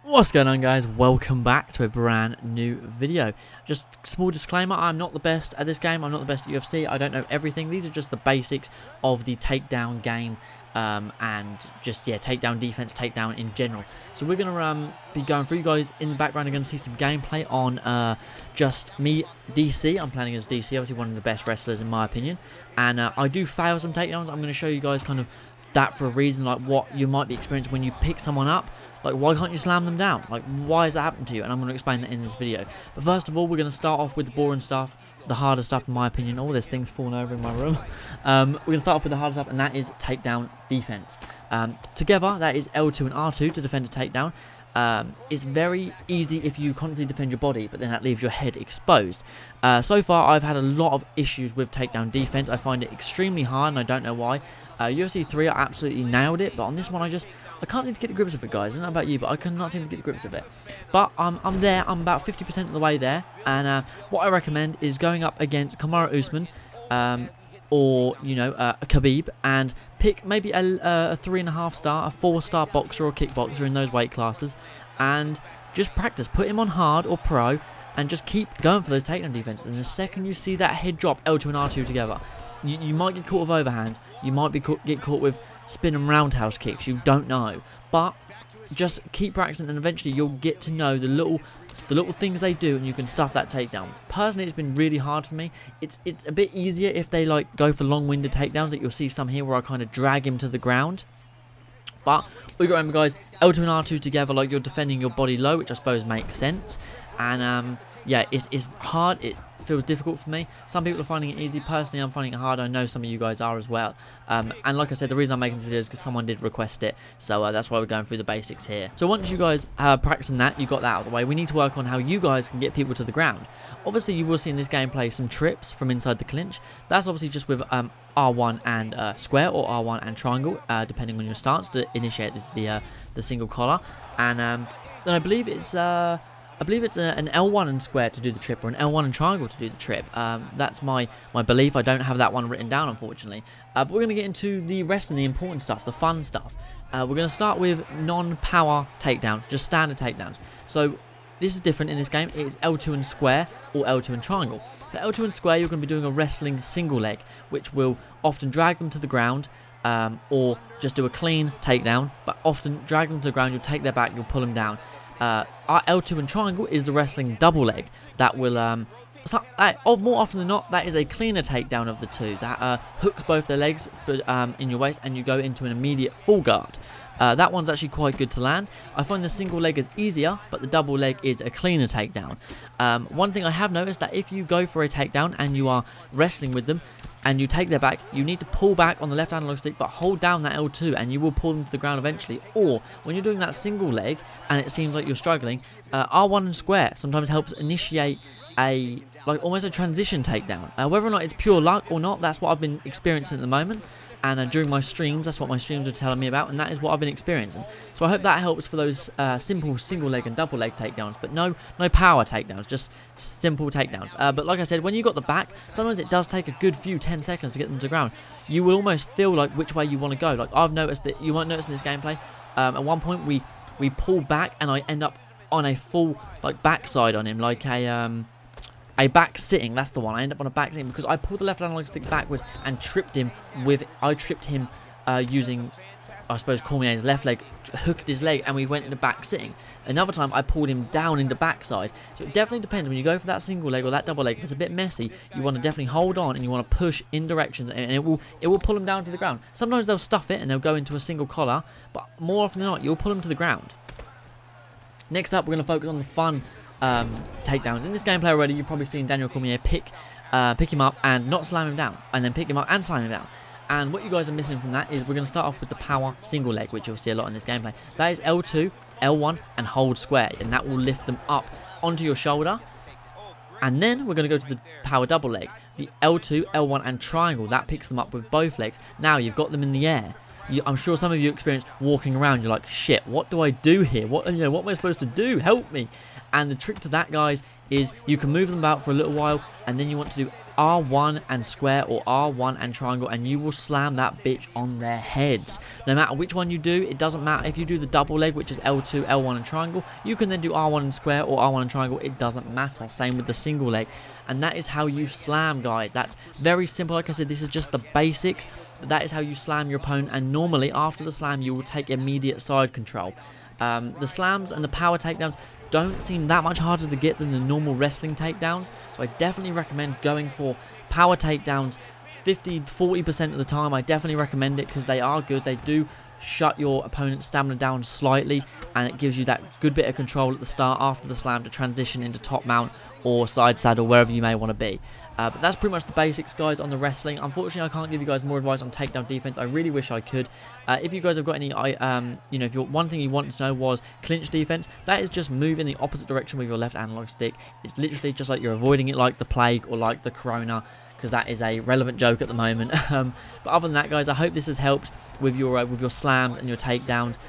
What's going on, guys? Welcome back to a brand new video. Just small disclaimer, I'm not the best at this game. I'm not the best at UFC. I don't know everything. These are just the basics of the takedown game, and just, yeah, takedown defense, takedown in general. So we're going to be going through. You guys in the background are going to see some gameplay on just me, DC. I'm playing as DC, obviously one of the best wrestlers in my opinion. And I do fail some takedowns. I'm going to show you guys kind of that for a reason, like what you might be experiencing when you pick someone up. Like, why can't you slam them down? Like, why has that happened to you? And I'm going to explain that in this video. But first of all, we're going to start off with the boring stuff, the harder stuff in my opinion. Oh, there's things falling over in my room. We're going to start off with the harder stuff, and that is takedown defense. Together, that is L2 and R2 to defend a takedown. It's very easy if you constantly defend your body, but then that leaves your head exposed. So far, I've had a lot of issues with takedown defense. I find it extremely hard, and I don't know why. UFC 3, I absolutely nailed it, but on this one, I can't seem to get the grips of it, guys. I don't know about you, but I cannot seem to get the grips of it. But I'm there. I'm about 50% of the way there, and what I recommend is going up against Kamaru Usman, or, you know, a Khabib, and pick maybe a 3.5 star, a 4-star boxer or kickboxer in those weight classes, and just practice. Put him on hard or pro, and just keep going for those takedown defenses. And the second you see that head drop L2 and R2 together, you might get caught with overhand, you might get caught with spin and roundhouse kicks, you don't know. But just keep practicing, and eventually you'll get to know the little things they do, and you can stuff that takedown. Personally, it's been really hard for me. It's a bit easier if they like go for long-winded takedowns. That you'll see some here where I kind of drag him to the ground. But we got to remember, guys, L2 and R2 together, like you're defending your body low, which I suppose makes sense. And yeah, it's hard. It feels difficult for me. Some people are finding it easy. Personally, I'm finding it hard. I know some of you guys are as well. And like I said, the reason I'm making this video is because someone did request it. So that's why we're going through the basics here. So once you guys are practicing that, you got that out of the way, we need to work on how you guys can get people to the ground. Obviously, you will see in this gameplay some trips from inside the clinch. That's obviously just with R1 and square, or R1 and triangle, depending on your stance, to initiate the single collar. And then I believe it's an L1 and square to do the trip, or an L1 and triangle to do the trip. That's my belief. I don't have that one written down, unfortunately. But we're going to get into the wrestling, the important stuff, the fun stuff. We're going to start with non-power takedowns, just standard takedowns. So this is different in this game. It is L2 and square, or L2 and triangle. For L2 and square, you're going to be doing a wrestling single leg, which will often drag them to the ground, or just do a clean takedown, but often drag them to the ground, you'll take their back, you'll pull them down. Our L2 and triangle is the wrestling double leg that will more often than not, that is a cleaner takedown of the two that hooks both their legs in your waist, and you go into an immediate full guard. That one's actually quite good to land. I find the single leg is easier, but the double leg is a cleaner takedown. One thing I have noticed, that if you go for a takedown and you are wrestling with them and you take their back, you need to pull back on the left analog stick, but hold down that L2 and you will pull them to the ground eventually. Or when you're doing that single leg and it seems like you're struggling, R1 and square sometimes helps initiate almost a transition takedown. Whether or not it's pure luck or not, that's what I've been experiencing at the moment. And during my streams, that's what my streams are telling me about, and that is what I've been experiencing. So I hope that helps for those simple single leg and double leg takedowns, but no power takedowns, just simple takedowns. But like I said, when you got the back, sometimes it does take a good few 10 seconds to get them to the ground. You will almost feel like which way you want to go. Like I've noticed that, you might notice in this gameplay, at one point we pull back and I end up on a full backside on him, like a back sitting. That's the one. I end up on a back sitting because I pulled the left analog stick backwards and tripped him using, I suppose, Cormier's left leg, hooked his leg, and we went into back sitting. Another time I pulled him down into backside. So it definitely depends. When you go for that single leg or that double leg, if it's a bit messy, you want to definitely hold on and you want to push in directions, and it will pull them down to the ground. Sometimes they'll stuff it and they'll go into a single collar, but more often than not, you'll pull them to the ground. Next up, we're going to focus on the fun takedowns. In this gameplay already, you've probably seen Daniel Cormier pick him up and not slam him down, and then pick him up and slam him down. And what you guys are missing from that is we're going to start off with the power single leg, which you'll see a lot in this gameplay. That is L2, L1, and hold square, and that will lift them up onto your shoulder. And then we're going to go to the power double leg, the L2, L1, and triangle. That picks them up with both legs. Now you've got them in the air. I'm sure some of you experience walking around. You're like, shit, what do I do here? What am I supposed to do? Help me. And the trick to that, guys, is you can move them about for a little while, and then you want to do R1 and square or R1 and triangle, and you will slam that bitch on their heads. No matter which one you do, it doesn't matter. If you do the double leg, which is L2, L1 and triangle, you can then do R1 and square or R1 and triangle. It doesn't matter. Same with the single leg. And that is how you slam, guys. That's very simple. Like I said, this is just the basics, but that is how you slam your opponent. And normally, after the slam, you will take immediate side control. The slams and the power takedowns don't seem that much harder to get than the normal wrestling takedowns, so I definitely recommend going for power takedowns 40% of the time. I definitely recommend it because they are good. They do shut your opponent's stamina down slightly, and it gives you that good bit of control at the start after the slam to transition into top mount or side saddle, wherever you may want to be. But that's pretty much the basics, guys, on the wrestling. Unfortunately, I can't give you guys more advice on takedown defense. I really wish I could. If you guys have got any, if one thing you wanted to know was clinch defense, that is just move in the opposite direction with your left analog stick. It's literally just like you're avoiding it like the plague or like the corona, because that is a relevant joke at the moment. But other than that, guys, I hope this has helped with your slams and your takedowns.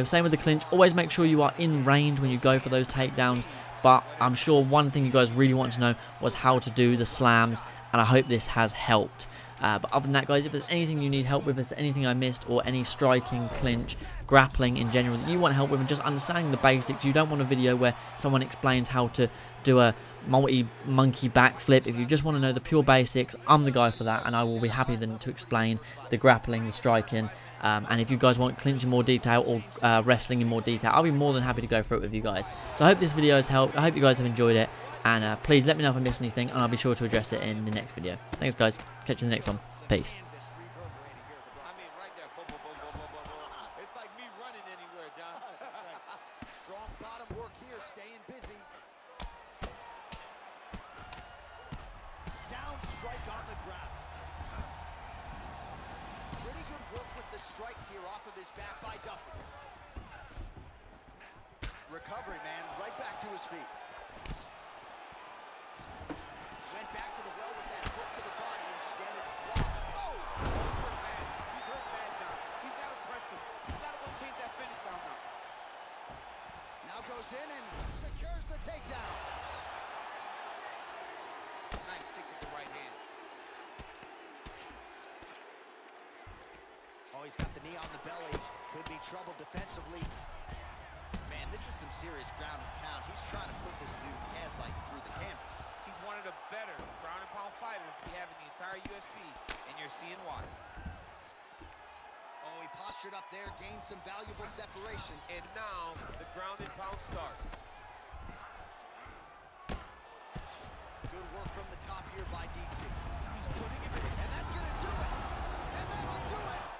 Same with the clinch. Always make sure you are in range when you go for those takedowns. But I'm sure one thing you guys really want to know was how to do the slams, and I hope this has helped. But other than that, guys, if there's anything you need help with, if there's anything I missed, or any striking, clinch, grappling in general that you want help with, and just understanding the basics, you don't want a video where someone explains how to do a multi-monkey backflip. If you just want to know the pure basics, I'm the guy for that, and I will be happy then to explain the grappling, the striking. And if you guys want clinch in more detail or wrestling in more detail, I'll be more than happy to go through it with you guys. So I hope this video has helped. I hope you guys have enjoyed it. And please let me know if I missed anything, and I'll be sure to address it in the next video. Thanks, guys. Catch you in the next one. Peace. Strong bottom work here, staying busy. Sound strike on the ground. Pretty good work with the strikes here off of his back by Duffy. Recovery, man, right back to his feet. Went back to the well with that hook to the body. Instead, it's blocked. Oh! He's hurt bad, John. He's got to press him. He's got to go chase that finish down now. Now goes in and secures the takedown. Nice kick with the right hand. Oh, he's got the knee on the belly. Could be trouble defensively. Man, this is some serious ground and pound. He's trying to put this dude's head like through the canvas. He's one of the better ground and pound fighters we have in the entire UFC, and you're seeing why. Oh, he postured up there, gained some valuable separation. And now the ground and pound starts. Good work from the top here by DC. He's putting him in. And that's going to do it. And that'll do it.